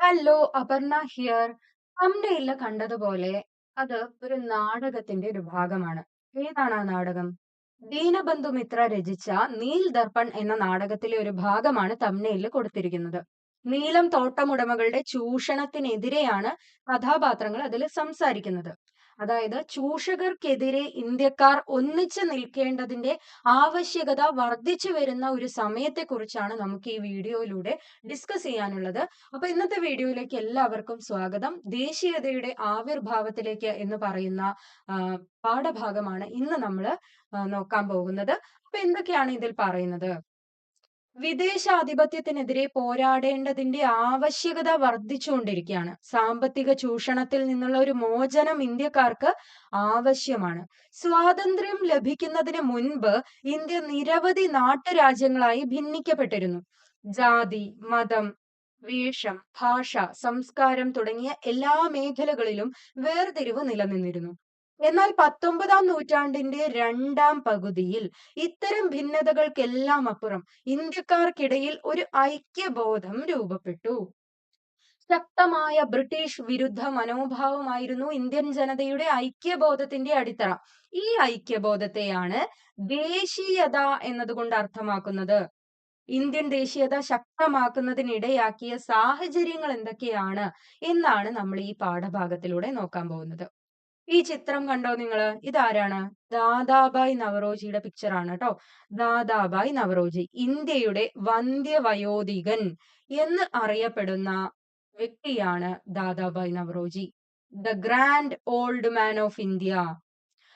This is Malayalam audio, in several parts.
Hello, Aparna here. തംബ്നെയിലില് കണ്ടതുപോലെ അത് ഒരു നാടകത്തിന്റെ ഒരു ഭാഗമാണ്. ഏതാണ് ആ നാടകം? ദീനബന്ധു മിത്ര രചിച്ച നീൽ ദർപ്പൺ എന്ന നാടകത്തിലെ ഒരു ഭാഗമാണ് തംബ്നെയിലിൽ കൊടുത്തിരിക്കുന്നത്. നീലം തോട്ടമുടമകളുടെ ചൂഷണത്തിനെതിരെയാണ് കഥാപാത്രങ്ങൾ അതിൽ സംസാരിക്കുന്നത്. അതായത് ചൂഷകർക്കെതിരെ ഇന്ത്യക്കാർ ഒന്നിച്ചു നിൽക്കേണ്ടതിന്റെ ആവശ്യകത വർദ്ധിച്ചു വരുന്ന ഒരു സമയത്തെക്കുറിച്ചാണ് നമുക്ക് ഈ വീഡിയോയിലൂടെ ഡിസ്കസ് ചെയ്യാനുള്ളത്. അപ്പൊ ഇന്നത്തെ വീഡിയോയിലേക്ക് എല്ലാവർക്കും സ്വാഗതം. ദേശീയതയുടെ ആവിർഭാവത്തിലേക്ക് എന്ന് പറയുന്ന ആ, പാഠഭാഗമാണ് ഇന്ന് നമ്മൾ നോക്കാൻ പോകുന്നത്. അപ്പൊ എന്തൊക്കെയാണ് ഇതിൽ പറയുന്നത്? വിദേശാധിപത്യത്തിനെതിരെ പോരാടേണ്ടതിന്റെ ആവശ്യകത വർദ്ധിച്ചുകൊണ്ടിരിക്കുകയാണ്. സാമ്പത്തിക ചൂഷണത്തിൽ നിന്നുള്ള ഒരു മോചനം ഇന്ത്യക്കാർക്ക് ആവശ്യമാണ്. സ്വാതന്ത്ര്യം ലഭിക്കുന്നതിന് മുൻപ് ഇന്ത്യ നിരവധി നാട്ടുരാജ്യങ്ങളായി ഭിന്നിക്കപ്പെട്ടിരുന്നു. ജാതി, മതം, വേഷം, ഭാഷ, സംസ്കാരം തുടങ്ങിയ എല്ലാ മേഖലകളിലും വേർതിരിവ് നിലനിന്നിരുന്നു. എന്നാൽ 19-ാം നൂറ്റാണ്ടിന്റെ രണ്ടാം പകുതിയിൽ ഇത്തരം ഭിന്നതകൾക്കെല്ലാം അപ്പുറം ഇന്ത്യക്കാർക്കിടയിൽ ഒരു ഐക്യബോധം രൂപപ്പെട്ടു. ശക്തമായ ബ്രിട്ടീഷ് വിരുദ്ധ മനോഭാവമായിരുന്നു ഇന്ത്യൻ ജനതയുടെ ഐക്യബോധത്തിന്റെ അടിത്തറ. ഈ ഐക്യബോധത്തെയാണ് ദേശീയത എന്നതുകൊണ്ട് അർത്ഥമാക്കുന്നത്. ഇന്ത്യൻ ദേശീയത ശക്തമാക്കുന്നതിനിടയാക്കിയ സാഹചര്യങ്ങൾ എന്തൊക്കെയാണ് എന്നാണ് നമ്മൾ ഈ പാഠഭാഗത്തിലൂടെ നോക്കാൻ പോകുന്നത്. ഈ ചിത്രം കണ്ടോ നിങ്ങള്? ഇതാരാണ്? ദാദാബായ് നവറോജിയുടെ പിക്ചർ ആണ് കേട്ടോ. ദാദാബായ് നവറോജി ഇന്ത്യയുടെ വന്ധ്യവയോധികൻ എന്ന് അറിയപ്പെടുന്ന വ്യക്തിയാണ് Dadabhai Naoroji, the grand old man of India.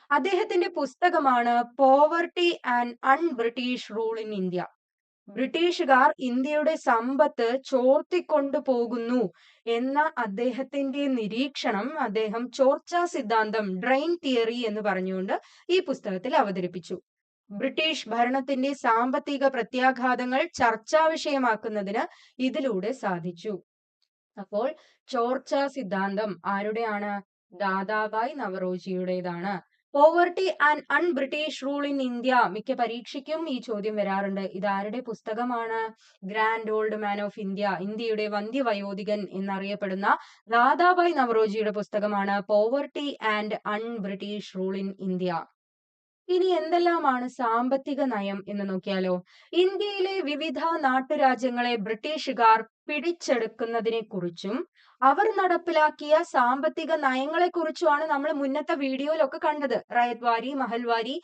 അദ്ദേഹത്തിന്റെ പുസ്തകമാണ് poverty and British rule in India. ബ്രിട്ടീഷുകാർ ഇന്ത്യയുടെ സമ്പത്ത് ചോർത്തിക്കൊണ്ടു പോകുന്നു എന്ന അദ്ദേഹത്തിന്റെ നിരീക്ഷണം അദ്ദേഹം ചോർച്ചാ സിദ്ധാന്തം, ഡ്രെയിൻ തിയറി എന്ന് പറഞ്ഞുകൊണ്ട് ഈ പുസ്തകത്തിൽ അവതരിപ്പിച്ചു. ബ്രിട്ടീഷ് ഭരണത്തിന്റെ സാമ്പത്തിക പ്രത്യാഘാതങ്ങൾ ചർച്ചാ വിഷയമാക്കുന്നതിന് ഇതിലൂടെ സാധിച്ചു. അപ്പോൾ ചോർച്ചാ സിദ്ധാന്തം ആരുടെയാണ്? ദാദാബായ് നവറോജിയുടേതാണ്. Poverty and British rule in India, മിക്ക പരീക്ഷയ്ക്കും ഈ ചോദ്യം വരാറുണ്ട്. ഇത് ആരുടെ പുസ്തകമാണ്? Grand old man of India, ഇന്ത്യയുടെ വന്ധ്യവയോധികൻ എന്നറിയപ്പെടുന്ന ദാദാബായ് നവറോജിയുടെ പുസ്തകമാണ് poverty and British rule in India. ഇനി എന്തെല്ലാമാണ് സാമ്പത്തിക നയം എന്ന് നോക്കിയാലോ? ഇന്ത്യയിലെ വിവിധ നാട്ടുരാജ്യങ്ങളെ ബ്രിട്ടീഷുകാർ പിടിച്ചെടുക്കുന്നതിനെ കുറിച്ചും അവർ നടപ്പിലാക്കിയ സാമ്പത്തിക നയങ്ങളെ കുറിച്ചുമാണ് നമ്മൾ മുന്നത്തെ വീഡിയോയിലൊക്കെ കണ്ടത്. റയത്വാരി, മഹൽവാരി,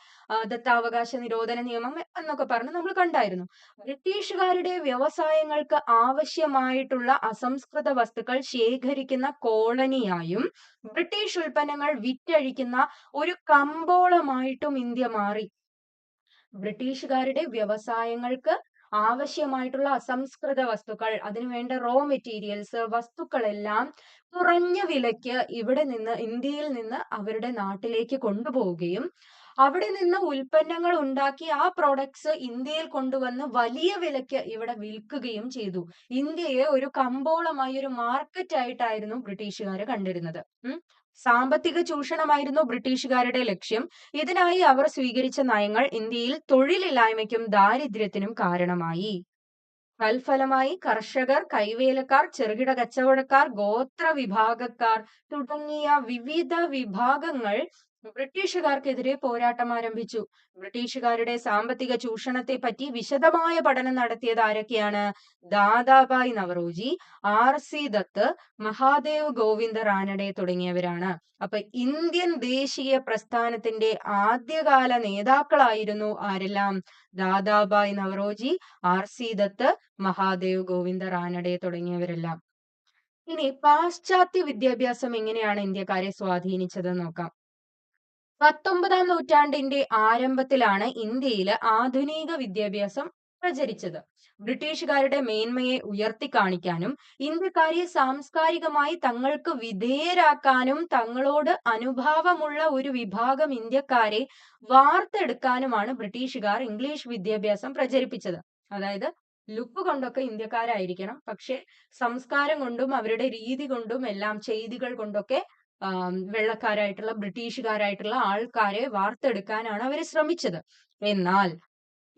ദത്താവകാശ നിരോധന നിയമം എന്നൊക്കെ പറഞ്ഞ് നമ്മൾ കണ്ടായിരുന്നു. ബ്രിട്ടീഷുകാരുടെ വ്യവസായങ്ങൾക്ക് ആവശ്യമായിട്ടുള്ള അസംസ്കൃത വസ്തുക്കൾ ശേഖരിക്കുന്ന കോളനിയായും ബ്രിട്ടീഷ് ഉൽപ്പന്നങ്ങൾ വിറ്റഴിക്കുന്ന ഒരു കമ്പോളമായിട്ടും ഇന്ത്യ മാറി. ബ്രിട്ടീഷുകാരുടെ വ്യവസായങ്ങൾക്ക് ആവശ്യമായിട്ടുള്ള അസംസ്കൃത വസ്തുക്കൾ, അതിനുവേണ്ട റോ മെറ്റീരിയൽസ്, വസ്തുക്കളെല്ലാം കുറഞ്ഞ വിലയ്ക്ക് ഇവിടെ നിന്ന്, ഇന്ത്യയിൽ നിന്ന് അവരുടെ നാട്ടിലേക്ക് കൊണ്ടുപോവുകയും അവിടെ നിന്ന് ഉൽപ്പന്നങ്ങൾ ഉണ്ടാക്കി ആ പ്രോഡക്ട്സ് ഇന്ത്യയിൽ കൊണ്ടുവന്ന് വലിയ വിലയ്ക്ക് ഇവിടെ വിൽക്കുകയും ചെയ്തു. ഇന്ത്യയെ ഒരു കമ്പോളമായി, ഒരു മാർക്കറ്റ് ആയിട്ടായിരുന്നു ബ്രിട്ടീഷുകാർ കണ്ടിരുന്നത്. സാമ്പത്തിക ചൂഷണമായിരുന്നു ബ്രിട്ടീഷുകാരുടെ ലക്ഷ്യം. ഇതിനായി അവർ സ്വീകരിച്ച നയങ്ങൾ ഇന്ത്യയിൽ തൊഴിലില്ലായ്മയ്ക്കും ദാരിദ്ര്യത്തിനും കാരണമായി. തൽഫലമായി കർഷകർ, കൈവേലക്കാർ, ചെറുകിട കച്ചവടക്കാർ, ഗോത്ര വിഭാഗക്കാർ തുടങ്ങിയ വിവിധ വിഭാഗങ്ങൾ ബ്രിട്ടീഷുകാർക്കെതിരെ പോരാട്ടം ആരംഭിച്ചു. ബ്രിട്ടീഷുകാരുടെ സാമ്പത്തിക ചൂഷണത്തെ പറ്റി വിശദമായ പഠനം നടത്തിയത് ആരൊക്കെയാണ്? ദാദാബായ് നവറോജി, RC ദത്ത്, മഹാദേവ് ഗോവിന്ദ റാനഡെ തുടങ്ങിയവരാണ്. അപ്പൊ ഇന്ത്യൻ ദേശീയ പ്രസ്ഥാനത്തിന്റെ ആദ്യകാല നേതാക്കളായിരുന്നു ആരെല്ലാം? ദാദാബായ് നവറോജി, RC ദത്ത്, മഹാദേവ് ഗോവിന്ദ റാനഡെ തുടങ്ങിയവരെല്ലാം. ഇനി പാശ്ചാത്യ വിദ്യാഭ്യാസം എങ്ങനെയാണ് ഇന്ത്യക്കാരെ സ്വാധീനിച്ചത് നോക്കാം. 19-ാം നൂറ്റാണ്ടിന്റെ ആരംഭത്തിലാണ് ഇന്ത്യയിൽ ആധുനിക വിദ്യാഭ്യാസം പ്രചരിച്ചത്. ബ്രിട്ടീഷുകാരുടെ മേന്മയെ ഉയർത്തിക്കാണിക്കാനും ഇന്ത്യക്കാരെ സാംസ്കാരികമായി തങ്ങൾക്ക് വിധേയരാക്കാനും തങ്ങളോട് അനുഭാവമുള്ള ഒരു വിഭാഗം ഇന്ത്യക്കാരെ വാർത്തെടുക്കാനുമാണ് ബ്രിട്ടീഷുകാർ ഇംഗ്ലീഷ് വിദ്യാഭ്യാസം പ്രചരിപ്പിച്ചത്. അതായത് ലുക്ക് കൊണ്ടൊക്കെ ഇന്ത്യക്കാരായിരിക്കണം, പക്ഷെ സംസ്കാരം കൊണ്ടും അവരുടെ രീതി കൊണ്ടും എല്ലാം, ചെയ്തികൾ കൊണ്ടൊക്കെ വെള്ളക്കാരായിട്ടുള്ള, ബ്രിട്ടീഷുകാരായിട്ടുള്ള ആൾക്കാരെ വാർത്തെടുക്കാനാണ് അവർ ശ്രമിച്ചത്. എന്നാൽ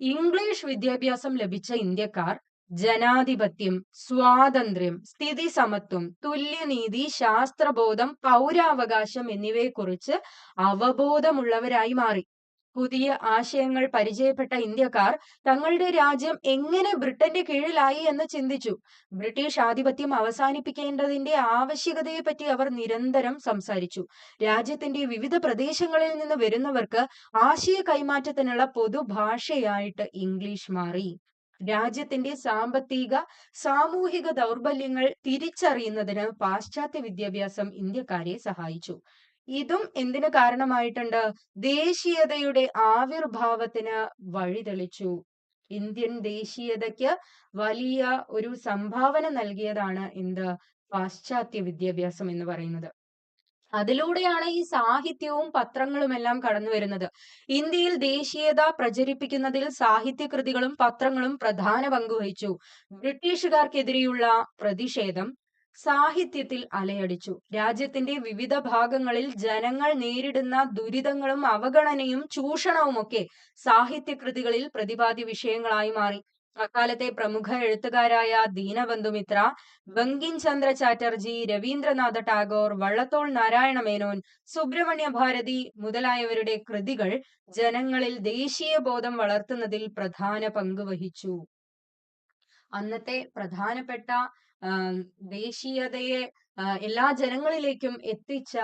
ഇംഗ്ലീഷ് വിദ്യാഭ്യാസം ലഭിച്ച ഇന്ത്യക്കാർ ജനാധിപത്യം, സ്വാതന്ത്ര്യം, സ്ഥിതി സമത്വം, തുല്യനീതി, ശാസ്ത്രബോധം, പൗരാവകാശം എന്നിവയെക്കുറിച്ച് അവബോധമുള്ളവരായി മാറി. പുതിയ ആശയങ്ങൾ പരിചയപ്പെട്ട ഇന്ത്യക്കാർ തങ്ങളുടെ രാജ്യം എങ്ങനെ ബ്രിട്ടന്റെ കീഴിലായി എന്ന് ചിന്തിച്ചു. ബ്രിട്ടീഷ് ആധിപത്യം അവസാനിപ്പിക്കേണ്ടതിന്റെ ആവശ്യകതയെപ്പറ്റി അവർ നിരന്തരം സംസാരിച്ചു. രാജ്യത്തിന്റെ വിവിധ പ്രദേശങ്ങളിൽ നിന്ന് വരുന്നവർക്ക് ആശയ കൈമാറ്റത്തിനുള്ള പൊതുഭാഷയായിട്ട് ഇംഗ്ലീഷ് മാറി. രാജ്യത്തിന്റെ സാമ്പത്തിക, സാമൂഹിക ദൗർബല്യങ്ങൾ തിരിച്ചറിയുന്നതിന് പാശ്ചാത്യ വിദ്യാഭ്യാസം ഇന്ത്യക്കാരെ സഹായിച്ചു. ഇതും എന്തിന് കാരണമായിട്ടുണ്ട്? ദേശീയതയുടെ ആവിർഭാവത്തിന് വഴിതെളിച്ചു. ഇന്ത്യൻ ദേശീയതയ്ക്ക് വലിയ ഒരു സംഭാവന നൽകിയതാണ് എന്ത്? പാശ്ചാത്യ വിദ്യാഭ്യാസം എന്ന് പറയുന്നത്. അതിലൂടെയാണ് ഈ സാഹിത്യവും പത്രങ്ങളും എല്ലാം കടന്നു വരുന്നത്. ഇന്ത്യയിൽ ദേശീയത പ്രചരിപ്പിക്കുന്നതിൽ സാഹിത്യകൃതികളും പത്രങ്ങളും പ്രധാന പങ്കുവഹിച്ചു. ബ്രിട്ടീഷുകാർക്കെതിരെയുള്ള പ്രതിഷേധം സാഹിത്യത്തിൽ അലയടിച്ചു. രാജ്യത്തിന്റെ വിവിധ ഭാഗങ്ങളിൽ ജനങ്ങൾ നേരിടുന്ന ദുരിതങ്ങളും അവഗണനയും ചൂഷണവുമൊക്കെ സാഹിത്യകൃതികളിൽ പ്രതിപാദ്യ വിഷയങ്ങളായി മാറി. അക്കാലത്തെ പ്രമുഖ എഴുത്തുകാരായ ദീനബന്ധു മിത്ര, ബങ്കിം ചന്ദ്ര ചാറ്റർജി, രവീന്ദ്രനാഥ ടാഗോർ, വള്ളത്തോൾ നാരായണ മേനോൻ, സുബ്രഹ്മണ്യ ഭാരതി മുതലായവരുടെ കൃതികൾ ജനങ്ങളിൽ ദേശീയ ബോധം വളർത്തുന്നതിൽ പ്രധാന പങ്ക് വഹിച്ചു. അന്നത്തെ പ്രധാനപ്പെട്ട ദേശീയതയെ എല്ലാ ജനങ്ങളിലേക്കും എത്തിച്ച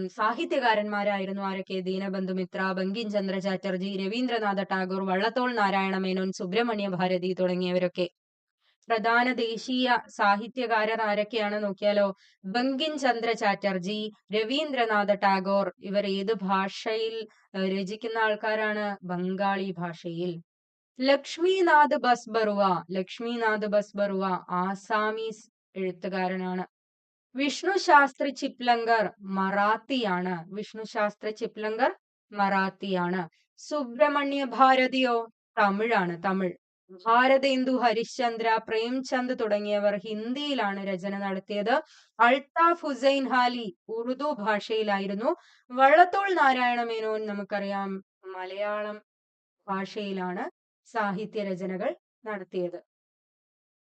സാഹിത്യകാരന്മാരായിരുന്നു ആരൊക്കെ? ദീനബന്ധു മിത്ര, ബങ്കിം ചന്ദ്ര ചാറ്റർജി, രവീന്ദ്രനാഥ ടാഗോർ, വള്ളത്തോൾ നാരായണ മേനോൻ, സുബ്രഹ്മണ്യ ഭാരതി തുടങ്ങിയവരൊക്കെ. പ്രധാന ദേശീയ സാഹിത്യകാരർ ആരൊക്കെയാണ് നോക്കിയാലോ? ബങ്കിം ചന്ദ്ര ചാറ്റർജി, രവീന്ദ്രനാഥ ടാഗോർ. ഇവർ ഏത് ഭാഷയിൽ രചിക്കുന്ന ആൾക്കാരാണ്? ബംഗാളി ഭാഷയിൽ. ലക്ഷ്മിനാഥ് ബസ് ബറുവ ആസാമീസ് എഴുത്തുകാരനാണ്. വിഷ്ണു ശാസ്ത്രി ചിപ്ലങ്കർ മറാത്തിയാണ്. സുബ്രഹ്മണ്യ ഭാരതിയോ? തമിഴ്. ഭാരതേന്ദു ഹരിശ്ചന്ദ്ര, പ്രേംചന്ദ് തുടങ്ങിയവർ ഹിന്ദിയിലാണ് രചന നടത്തിയത്. അൽത്താഫ് ഹുസൈൻ ഹാലി ഉറുദു ഭാഷയിലായിരുന്നു. വള്ളത്തോൾ നാരായണ മേനോൻ നമുക്കറിയാം മലയാളം ഭാഷയിലാണ് സാഹിത്യ രചനകൾ നടത്തിയത്.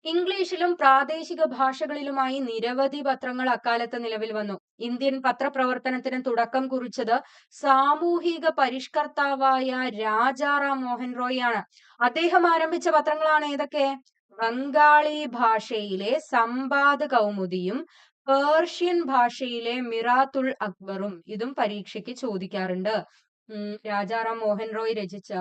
ഇംഗ്ലീഷിലും പ്രാദേശിക ഭാഷകളിലുമായി നിരവധി പത്രങ്ങൾ അക്കാലത്ത് നിലവിൽ വന്നു. ഇന്ത്യൻ പത്രപ്രവർത്തനത്തിന് തുടക്കം കുറിച്ചത് സാമൂഹിക പരിഷ്കർത്താവായ രാജാറാം മോഹൻ റോയ് ആണ്. അദ്ദേഹം ആരംഭിച്ച പത്രങ്ങളാണ് ഏതൊക്കെ? ബംഗാളി ഭാഷയിലെ സംബാദ് കൗമുദിയും പേർഷ്യൻ ഭാഷയിലെ മിറാത്തുൽ അക്ബറും. ഇതും പരീക്ഷയ്ക്ക് ചോദിക്കാറുണ്ട്. രാജാറാം മോഹൻ റോയ് രചിച്ച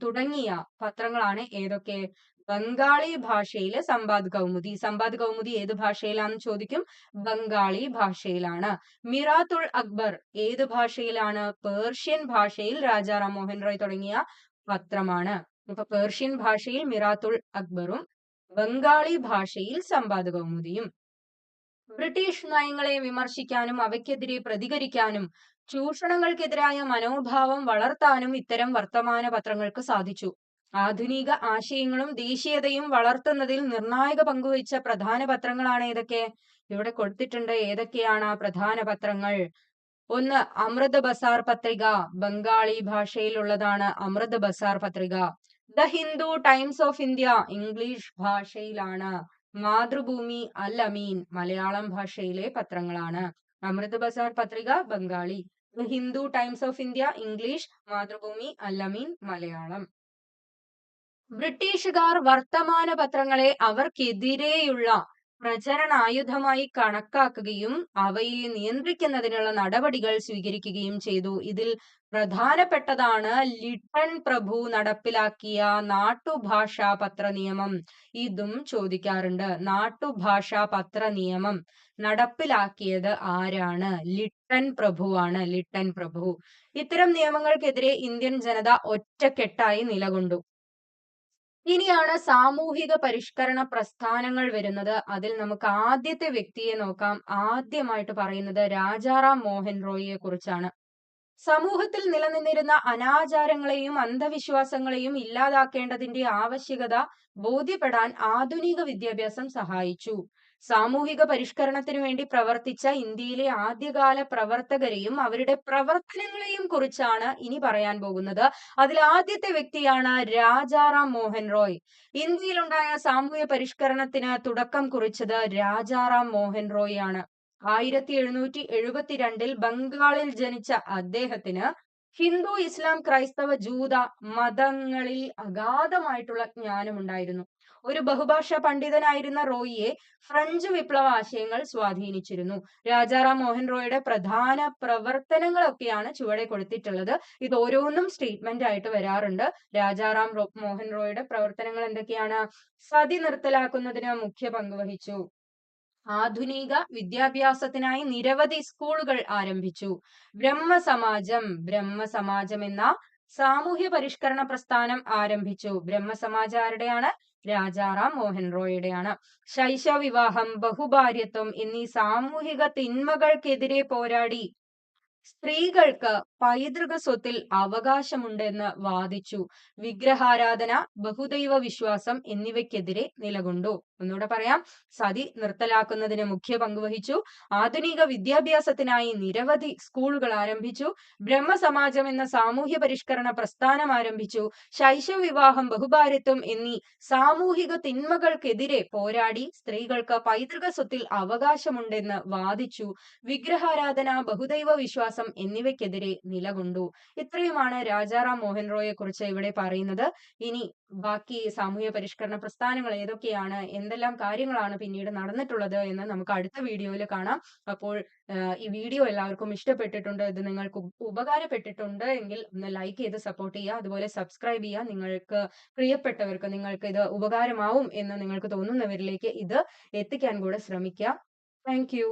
തുടങ്ങിയ പത്രങ്ങളാണ് ഏതൊക്കെ? ബംഗാളി ഭാഷയിലെ സംബാദ് കൗമുദി ഏത് ഭാഷയിലാണെന്ന് ചോദിക്കും. ബംഗാളി ഭാഷയിലാണ്. മിറാത്തുൽ അക്ബർ ഏത് ഭാഷയിലാണ്? പേർഷ്യൻ ഭാഷയിൽ രാജാറാം മോഹൻ റോയ് തുടങ്ങിയ പത്രമാണ്. അപ്പൊ പേർഷ്യൻ ഭാഷയിൽ മിറാത്തുൽ അക്ബറും ബംഗാളി ഭാഷയിൽ സംബാദ് കൗമുദിയും. ബ്രിട്ടീഷ് നയങ്ങളെ വിമർശിക്കാനും അവയ്ക്കെതിരെ പ്രതികരിക്കാനും ചൂഷണങ്ങൾക്കെതിരായ മനോഭാവം വളർത്താനും ഇത്തരം വർത്തമാന പത്രങ്ങൾക്ക് സാധിച്ചു. ആധുനിക ആശയങ്ങളും ദേശീയതയും വളർത്തുന്നതിൽ നിർണായക പങ്കുവഹിച്ച പ്രധാന പത്രങ്ങളാണ് ഏതൊക്കെ? ഇവിടെ കൊടുത്തിട്ടുണ്ട്. ഏതൊക്കെയാണ് ആ പ്രധാന പത്രങ്ങൾ? ഒന്ന്, അമൃത് ബസാർ പത്രിക. ബംഗാളി ഭാഷയിലുള്ളതാണ് അമൃത് ബസാർ പത്രിക. The Hindu Times of India English ഭാഷയിലാണ്. മാതൃഭൂമി, അൽ അമീൻ മലയാളം ഭാഷയിലെ പത്രങ്ങളാണ്. Amrit Bazar Patrika Bengali, the Hindu Times of India English, Mathrubhumi, Al Ameen Malayalam. ബ്രിട്ടീഷുകാർ വർത്തമാന പത്രങ്ങളെ അവർക്കെതിരെയുള്ള പ്രചരണായുധമായി കണക്കാക്കുകയും അവയെ നിയന്ത്രിക്കുന്നതിനുള്ള നടപടികൾ സ്വീകരിക്കുകയും ചെയ്തു. ഇതിൽ പ്രധാനപ്പെട്ടതാണ് ലിട്ടൺ പ്രഭു നടപ്പിലാക്കിയ നാട്ടുഭാഷാ പത്ര നിയമം. ഇതും ചോദിക്കാറുണ്ട്. നാട്ടുഭാഷാ പത്ര നിയമം നടപ്പിലാക്കിയത് ആരാണ്? ലിട്ടൺ പ്രഭുവാണ്. ലിട്ടൺ പ്രഭു. ഇത്തരം നിയമങ്ങൾക്കെതിരെ ഇന്ത്യൻ ജനത ഒറ്റക്കെട്ടായി നിലകൊണ്ടു. ഇനിയാണ് സാമൂഹിക പരിഷ്കരണ പ്രസ്ഥാനങ്ങൾ വരുന്നത്. അതിൽ നമുക്ക് ആദ്യത്തെ വ്യക്തിയെ നോക്കാം. ആദ്യമായിട്ട് പറയുന്നത് രാജാറാം മോഹൻ റോയിയെ കുറിച്ചാണ്. സമൂഹത്തിൽ നിലനിന്നിരുന്ന അനാചാരങ്ങളെയും അന്ധവിശ്വാസങ്ങളെയും ഇല്ലാതാക്കേണ്ടതിന്റെ ആവശ്യകത ബോധ്യപ്പെടാൻ ആധുനിക വിദ്യാഭ്യാസം സഹായിച്ചു. സാമൂഹിക പരിഷ്കരണത്തിനു വേണ്ടി പ്രവർത്തിച്ച ഇന്ത്യയിലെ ആദ്യകാല പ്രവർത്തകരെയും അവരുടെ പ്രവർത്തനങ്ങളെയും കുറിച്ചാണ് ഇനി പറയാൻ പോകുന്നത്. അതിൽ ആദ്യത്തെ വ്യക്തിയാണ് രാജാറാം മോഹൻ റോയ്. ഇന്ത്യയിലുണ്ടായ സാമൂഹ്യ പരിഷ്കരണത്തിന് തുടക്കം കുറിച്ചത് രാജാറാം മോഹൻ റോയ് ആണ്. 1772 ബംഗാളിൽ ജനിച്ച അദ്ദേഹത്തിന് ഹിന്ദു, ഇസ്ലാം, ക്രൈസ്തവ, ജൂത മതങ്ങളിൽ അഗാധമായിട്ടുള്ള ജ്ഞാനമുണ്ടായിരുന്നു. ഒരു ബഹുഭാഷാ പണ്ഡിതനായിരുന്ന റോയിയെ ഫ്രഞ്ച് വിപ്ലവ ആശയങ്ങൾ സ്വാധീനിച്ചിരുന്നു. രാജാറാം മോഹൻ റോയിയുടെ പ്രധാന പ്രവർത്തനങ്ങളൊക്കെയാണ് ചുവടെ കൊടുത്തിട്ടുള്ളത്. ഇത് ഓരോന്നും സ്റ്റേറ്റ്മെന്റ് ആയിട്ട് വരാറുണ്ട്. മോഹൻ റോയിയുടെ പ്രവർത്തനങ്ങൾ എന്തൊക്കെയാണ്? സതി നിർത്തലാക്കുന്നതിന് മുഖ്യ പങ്ക് വഹിച്ചു. ആധുനിക വിദ്യാഭ്യാസത്തിനായി നിരവധി സ്കൂളുകൾ ആരംഭിച്ചു. ബ്രഹ്മസമാജം എന്ന സാമൂഹ്യ പരിഷ്കരണ പ്രസ്ഥാനം ആരംഭിച്ചു. ബ്രഹ്മസമാജം ആരുടെയാണ്? രാജാറാം മോഹൻ റോയുടെയാണ്. ശൈശവ വിവാഹം, ബഹുഭാര്യത്വം എന്നീ സാമൂഹിക തിന്മകൾക്കെതിരെ പോരാടി. സ്ത്രീകൾക്ക് പൈതൃക സ്വത്തിൽ അവകാശമുണ്ടെന്ന് വാദിച്ചു. വിഗ്രഹാരാധന, ബഹുദൈവ വിശ്വാസം എന്നിവയ്ക്കെതിരെ നിലകൊണ്ടു. ഒന്നുകൂടെ പറയാം. സതി നിർത്തലാക്കുന്നതിന് മുഖ്യ പങ്ക് വഹിച്ചു. ആധുനിക വിദ്യാഭ്യാസത്തിനായി നിരവധി സ്കൂളുകൾ ആരംഭിച്ചു. ബ്രഹ്മസമാജം എന്ന സാമൂഹ്യ പരിഷ്കരണ പ്രസ്ഥാനം ആരംഭിച്ചു. ശൈശവ വിവാഹം, ബഹുഭാര്യത്വം എന്നീ സാമൂഹിക തിന്മകൾക്കെതിരെ പോരാടി. സ്ത്രീകൾക്ക് പൈതൃക സ്വത്തിൽ അവകാശമുണ്ടെന്ന് വാദിച്ചു. വിഗ്രഹാരാധന, ബഹുദൈവ വിശ്വാസം എന്നിവയ്ക്കെതിരെ നിലകൊണ്ടു. ഇത്രയുമാണ് രാജാറാം മോഹൻ റോയിയെ കുറിച്ച് ഇവിടെ പറയുന്നത്. ഇനി ബാക്കി സാമൂഹ്യ പരിഷ്കരണ പ്രസ്ഥാനങ്ങൾ ഏതൊക്കെയാണ്, എന്തെല്ലാം കാര്യങ്ങളാണ് പിന്നീട് നടന്നിട്ടുള്ളത് എന്ന് നമുക്ക് അടുത്ത വീഡിയോയിൽ കാണാം. അപ്പോൾ ഈ വീഡിയോ എല്ലാവർക്കും ഇഷ്ടപ്പെട്ടിട്ടുണ്ട്, ഇത് നിങ്ങൾക്ക് ഉപകാരപ്പെട്ടിട്ടുണ്ട് എങ്കിൽ ഒന്ന് ലൈക്ക് ചെയ്ത് സപ്പോർട്ട് ചെയ്യുക. അതുപോലെ സബ്സ്ക്രൈബ് ചെയ്യുക. നിങ്ങൾക്ക് പ്രിയപ്പെട്ടവർക്ക്, നിങ്ങൾക്ക് ഇത് ഉപകാരമാവും എന്ന് നിങ്ങൾക്ക് തോന്നുന്നവരിലേക്ക് ഇത് എത്തിക്കാൻ കൂടെ ശ്രമിക്കുക. Thank you.